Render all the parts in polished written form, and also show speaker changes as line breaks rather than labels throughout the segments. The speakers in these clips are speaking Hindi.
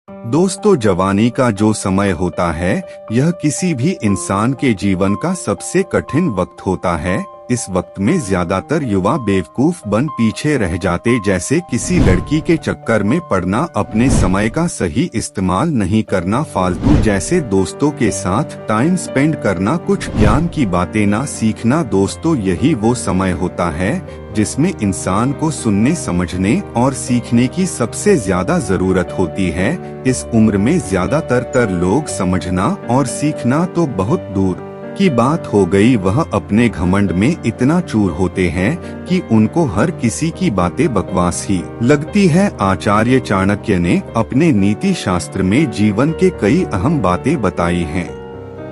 दोस्तों, जवानी का जो समय होता है, यह किसी भी इंसान के जीवन का सबसे कठिन वक्त होता है। इस वक्त में ज्यादातर युवा बेवकूफ बन पीछे रह जाते, जैसे किसी लड़की के चक्कर में पड़ना, अपने समय का सही इस्तेमाल नहीं करना, फालतू जैसे दोस्तों के साथ टाइम स्पेंड करना, कुछ ज्ञान की बातें ना सीखना। दोस्तों, यही वो समय होता है जिसमें इंसान को सुनने, समझने और सीखने की सबसे ज्यादा जरूरत होती है। इस उम्र में ज्यादातर लोग समझना और सीखना तो बहुत दूर की बात हो गई, वह अपने घमंड में इतना चूर होते हैं कि उनको हर किसी की बातें बकवास ही लगती है। आचार्य चाणक्य ने अपने नीति शास्त्र में जीवन के कई अहम बातें बताई हैं,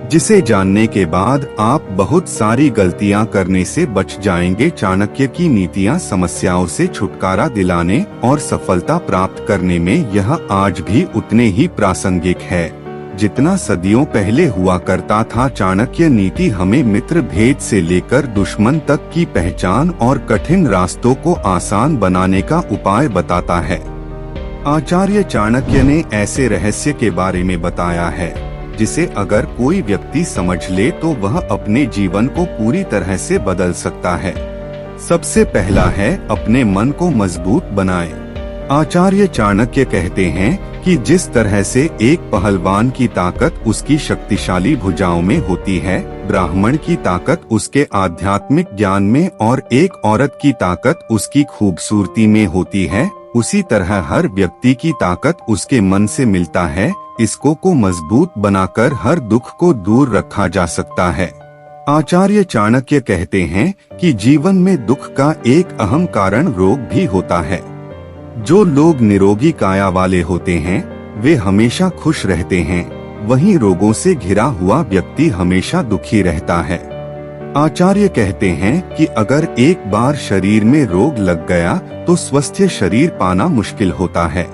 जिसे जानने के बाद आप बहुत सारी गलतियां करने से बच जाएंगे। चाणक्य की नीतियां समस्याओं से छुटकारा दिलाने और सफलता प्राप्त करने में यह आज भी उतने ही प्रासंगिक है जितना सदियों पहले हुआ करता था। चाणक्य नीति हमें मित्र भेद से लेकर दुश्मन तक की पहचान और कठिन रास्तों को आसान बनाने का उपाय बताता है। आचार्य चाणक्य ने ऐसे रहस्य के बारे में बताया है जिसे अगर कोई व्यक्ति समझ ले तो वह अपने जीवन को पूरी तरह से बदल सकता है। सबसे पहला है, अपने मन को मजबूत बनाएं। आचार्य चाणक्य कहते हैं कि जिस तरह से एक पहलवान की ताकत उसकी शक्तिशाली भुजाओं में होती है, ब्राह्मण की ताकत उसके आध्यात्मिक ज्ञान में और एक औरत की ताकत उसकी खूबसूरती में होती है, उसी तरह हर व्यक्ति की ताकत उसके मन से मिलता है। इसको को मजबूत बनाकर हर दुख को दूर रखा जा सकता है। आचार्य चाणक्य कहते हैं कि जीवन में दुख का एक अहम कारण रोग भी होता है। जो लोग निरोगी काया वाले होते हैं वे हमेशा खुश रहते हैं, वहीं रोगों से घिरा हुआ व्यक्ति हमेशा दुखी रहता है। आचार्य कहते हैं कि अगर एक बार शरीर में रोग लग गया तो स्वस्थ शरीर पाना मुश्किल होता है।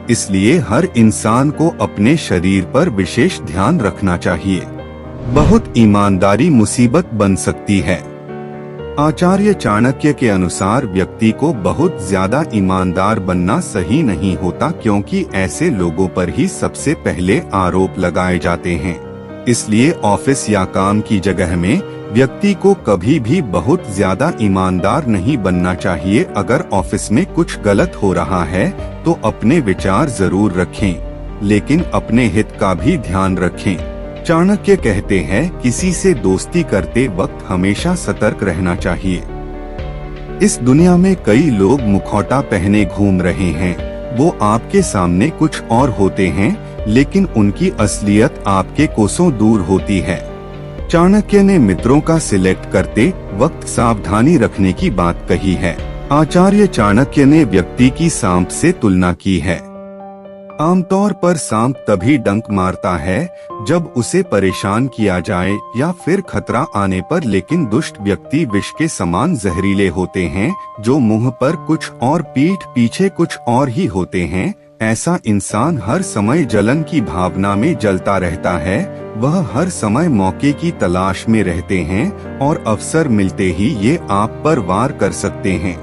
इसलिए हर इंसान को अपने शरीर पर विशेष ध्यान रखना चाहिए। बहुत ईमानदारी मुसीबत बन सकती है। आचार्य चाणक्य के अनुसार व्यक्ति को बहुत ज्यादा ईमानदार बनना सही नहीं होता, क्योंकि ऐसे लोगों पर ही सबसे पहले आरोप लगाए जाते हैं। इसलिए ऑफिस या काम की जगह में व्यक्ति को कभी भी बहुत ज्यादा ईमानदार नहीं बनना चाहिए। अगर ऑफिस में कुछ गलत हो रहा है तो अपने विचार जरूर रखें, लेकिन अपने हित का भी ध्यान रखें। चाणक्य कहते हैं, किसी से दोस्ती करते वक्त हमेशा सतर्क रहना चाहिए। इस दुनिया में कई लोग मुखौटा पहने घूम रहे हैं। वो आपके सामने कुछ और होते हैं, लेकिन उनकी असलियत आपके कोसों दूर होती है। चाणक्य ने मित्रों का सिलेक्ट करते वक्त सावधानी रखने की बात कही है। आचार्य चाणक्य ने व्यक्ति की सांप से तुलना की है। आमतौर पर सांप तभी डंक मारता है जब उसे परेशान किया जाए या फिर खतरा आने पर, लेकिन दुष्ट व्यक्ति विष के समान जहरीले होते हैं, जो मुंह पर कुछ और पीठ पीछे कुछ और ही होते हैं। ऐसा इंसान हर समय जलन की भावना में जलता रहता है। वह हर समय मौके की तलाश में रहते हैं और अवसर मिलते ही ये आप पर वार कर सकते हैं।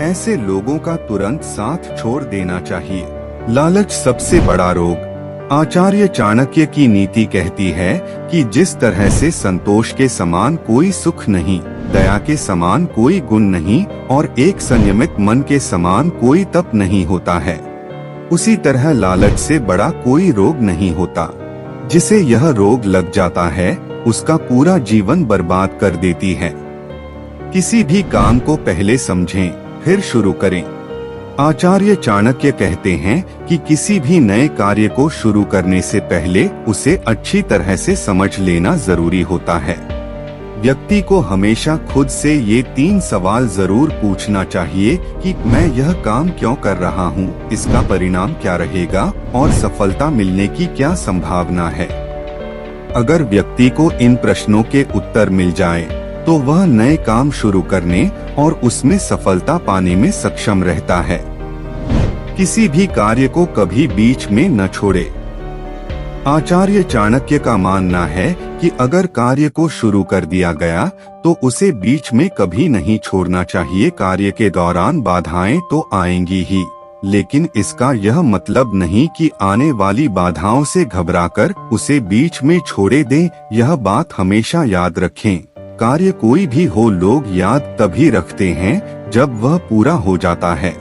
ऐसे लोगों का तुरंत साथ छोड़ देना चाहिए। लालच सबसे बड़ा रोग। आचार्य चाणक्य की नीति कहती है कि जिस तरह से संतोष के समान कोई सुख नहीं, दया के समान कोई गुण नहीं और एक संयमित मन के समान कोई तप नहीं होता है, उसी तरह लालच से बड़ा कोई रोग नहीं होता। जिसे यह रोग लग जाता है उसका पूरा जीवन बर्बाद कर देती है। किसी भी काम को पहले समझें फिर शुरू करें। आचार्य चाणक्य कहते हैं कि किसी भी नए कार्य को शुरू करने से पहले उसे अच्छी तरह से समझ लेना जरूरी होता है। व्यक्ति को हमेशा खुद से ये 3 सवाल जरूर पूछना चाहिए कि मैं यह काम क्यों कर रहा हूँ, इसका परिणाम क्या रहेगा और सफलता मिलने की क्या संभावना है। अगर व्यक्ति को इन प्रश्नों के उत्तर मिल जाए तो वह नए काम शुरू करने और उसमें सफलता पाने में सक्षम रहता है। किसी भी कार्य को कभी बीच में न छोड़े। आचार्य चाणक्य का मानना है कि अगर कार्य को शुरू कर दिया गया तो उसे बीच में कभी नहीं छोड़ना चाहिए। कार्य के दौरान बाधाएं तो आएंगी ही, लेकिन इसका यह मतलब नहीं कि आने वाली बाधाओं से घबराकर उसे बीच में छोड़े दें। यह बात हमेशा याद रखें, कार्य कोई भी हो लोग याद तभी रखते हैं जब वह पूरा हो जाता है।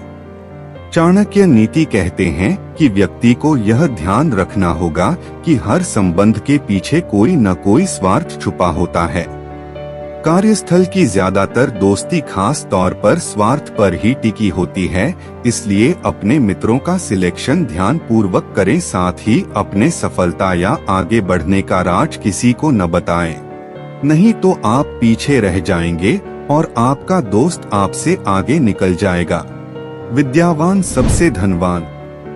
चाणक्य नीति कहते हैं कि व्यक्ति को यह ध्यान रखना होगा कि हर संबंध के पीछे कोई न कोई स्वार्थ छुपा होता है। कार्यस्थल की ज्यादातर दोस्ती खास तौर पर स्वार्थ पर ही टिकी होती है, इसलिए अपने मित्रों का सिलेक्शन ध्यान पूर्वक करें। साथ ही अपने सफलता या आगे बढ़ने का राज किसी को न बताएं, नहीं तो आप पीछे रह जाएंगे और आपका दोस्त आपसे आगे निकल जाएगा। विद्यावान सबसे धनवान।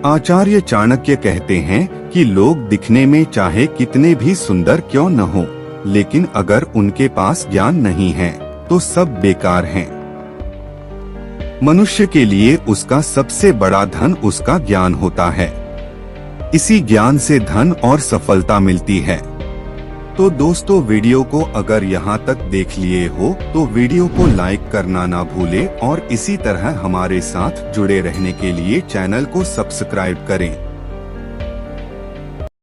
आचार्य चाणक्य कहते हैं कि लोग दिखने में चाहे कितने भी सुंदर क्यों न हो, लेकिन अगर उनके पास ज्ञान नहीं है तो सब बेकार हैं। मनुष्य के लिए उसका सबसे बड़ा धन उसका ज्ञान होता है। इसी ज्ञान से धन और सफलता मिलती है। तो दोस्तों, वीडियो को अगर यहाँ तक देख लिए हो तो वीडियो को लाइक करना ना भूलें और इसी तरह हमारे साथ जुड़े रहने के लिए चैनल को सब्सक्राइब करें।